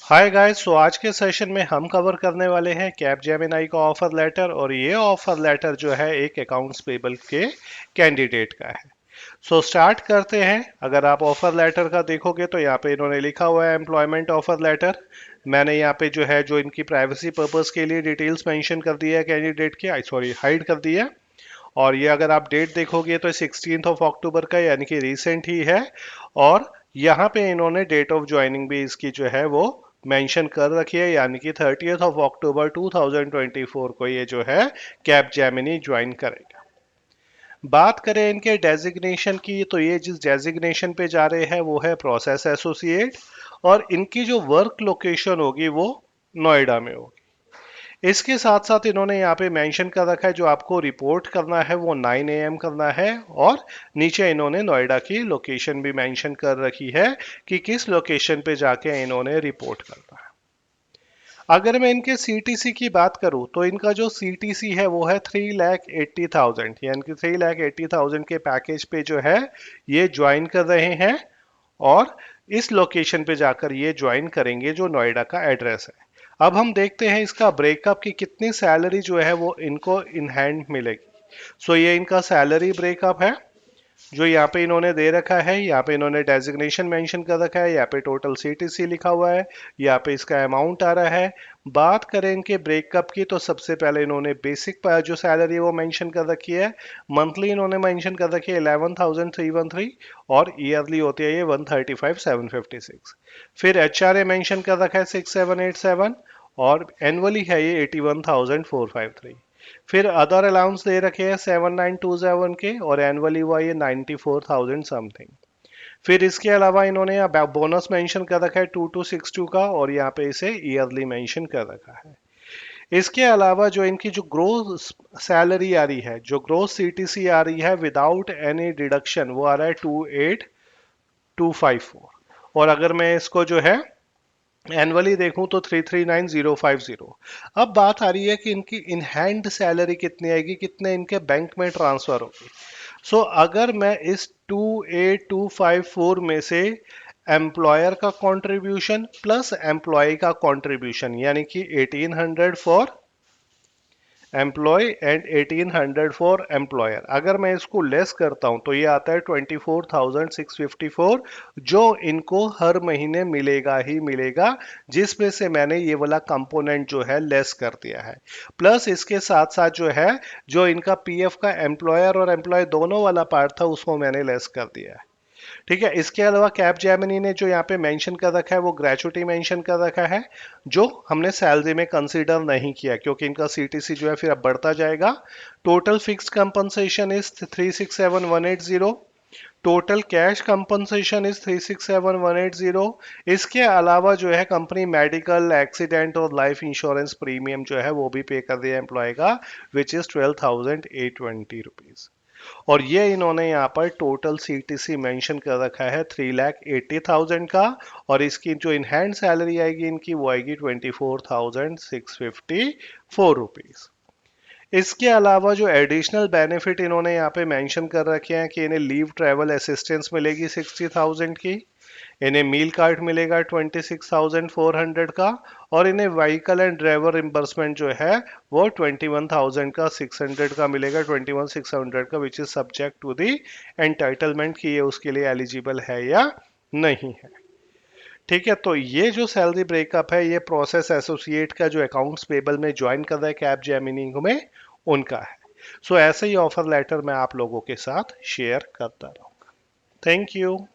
Hi guys, सो आज के session में हम कवर करने वाले हैं कैपजेमिनी का ऑफर लेटर। और ये ऑफर लेटर जो है एक अकाउंट्स पेबल के कैंडिडेट का है। सो स्टार्ट करते हैं। अगर आप ऑफर लेटर का देखोगे तो यहाँ पे इन्होंने लिखा हुआ है एम्प्लॉयमेंट ऑफर लेटर। मैंने यहाँ पे जो है जो इनकी प्राइवेसी पर्पस के लिए डिटेल्स मेंशन कर दिया है कैंडिडेट की, सॉरी हाइड कर दिया है। और ये अगर आप डेट देखोगे तो 16 अक्टूबर का, यानी कि रिसेंट ही है। और यहाँ पे इन्होंने डेट ऑफ ज्वाइनिंग भी इसकी जो है वो मेंशन कर रखी है, यानी कि 30 अक्टूबर 2024 को ये जो है कैपजेमिनी ज्वाइन करेगा। बात करें इनके डेजिग्नेशन की, तो ये जिस डेजिग्नेशन पे जा रहे हैं वो है प्रोसेस एसोसिएट। और इनकी जो वर्क लोकेशन होगी वो नोएडा में होगी। इसके साथ साथ इन्होंने यहाँ पे मेंशन कर रखा है जो आपको रिपोर्ट करना है वो 9 AM करना है। और नीचे इन्होंने नोएडा की लोकेशन भी मेंशन कर रखी है कि किस लोकेशन पे जाके इन्होंने रिपोर्ट करना है। अगर मैं इनके सीटीसी की बात करूं तो इनका जो सीटीसी है वो है 3,80,000, यानी कि 3,80,000 के पैकेज पे जो है ये ज्वाइन कर रहे हैं। और इस लोकेशन पे जाकर ये ज्वाइन करेंगे जो नोएडा का एड्रेस है। अब हम देखते हैं इसका ब्रेकअप की कितनी सैलरी जो है वो इनको इन हैंड मिलेगी। सो ये इनका सैलरी ब्रेकअप है जो यहाँ पे इन्होंने दे रखा है। यहाँ पे इन्होंने डेजिग्नेशन मेंशन कर रखा है, यहाँ पे टोटल सीटीसी लिखा हुआ है, यहाँ पे इसका अमाउंट आ रहा है। बात करें इनके ब्रेकअप की तो सबसे पहले इन्होंने बेसिक जो सैलरी है वो मेंशन कर रखी है। मंथली इन्होंने मेंशन कर रखी है 11,313। और ईयरली होती है ये 135,756। फिर एचआरए मेंशन कर रखा है 6,787। और एनुअली है ये 81,453। फिर अदर अलाउंस दे रखे हैं 7,927 के, और एनुअली हुआ ये 94,000 समथिंग। फिर इसके अलावा इन्होंने यहाँ बोनस मेंशन कर रखा है 2262 का, और यहाँ पे इसे ईयरली मेंशन कर रखा है। इसके अलावा जो इनकी जो ग्रोस सैलरी आ रही है, जो ग्रोस सीटीसी आ रही है विदाउट एनी डिडक्शन, वो आ रहा है 28,254। और अगर मैं इसको जो है एनुअली देखूं तो 339,050। अब बात आ रही है कि इनकी इन हैंड सैलरी कितनी आएगी, कितने इनके बैंक में ट्रांसफर होगी। सो अगर मैं इस 28,254 में से एम्प्लॉयर का कंट्रीब्यूशन प्लस एम्प्लॉय का कंट्रीब्यूशन, यानी कि 1800 for employee and 1800 for employer, अगर मैं इसको लेस करता हूं तो ये आता है 24,654, जो इनको हर महीने मिलेगा ही मिलेगा, जिसमें से मैंने ये वाला कंपोनेंट जो है लेस कर दिया है। प्लस इसके साथ साथ जो है जो इनका पीएफ का एम्प्लॉयर और एम्प्लॉय दोनों वाला पार्ट था उसको मैंने लेस कर दिया है। ठीक है। इसके अलावा कैपजेमिनी ने जो यहाँ पे मेंशन कर रखा है वो ग्रेचुटी मेंशन कर रखा है, जो हमने सैलरी में कंसीडर नहीं किया क्योंकि इनका सीटीसी जो है फिर अब बढ़ता जाएगा। Total fixed compensation is 367,180। Total cash compensation is 367,180। इसके अलावा जो है कंपनी मेडिकल एक्सीडेंट और लाइफ इंश्योरेंस प्रीमियम जो है वो भी पे कर दिया एम्प्लॉय का, विच इज 12,820 रुपीज। और ये इन्होंने यहाँ पर टोटल सीटीसी मेंशन कर रखा है 3,80,000 का। और इसकी जो इन हैंड सैलरी आएगी इनकी वो आएगी 24,654 रुपीज। इसके अलावा जो एडिशनल बेनिफिट इन्होंने यहाँ पे मेंशन कर रखे हैं कि इन्हें लीव ट्रैवल असिस्टेंस मिलेगी 60,000 की, इन्हें मील कार्ड मिलेगा 26,400 का, और इन्हें व्हीकल एंड ड्राइवर रिम्बर्समेंट जो है वो 21,000 का 600 का मिलेगा, 21,600 का, which is subject to the entitlement कि ये उसके लिए एलिजिबल है या नहीं है। ठीक है। तो ये जो सैलरी ब्रेकअप है ये प्रोसेस एसोसिएट का जो अकाउंट्स पेबल में ज्वाइन कर रहा है कैपजेमिनी में, उनका है। सो ऐसे ही ऑफर लेटर मैं आप लोगों के साथ शेयर करता रहूंगा। Thank you.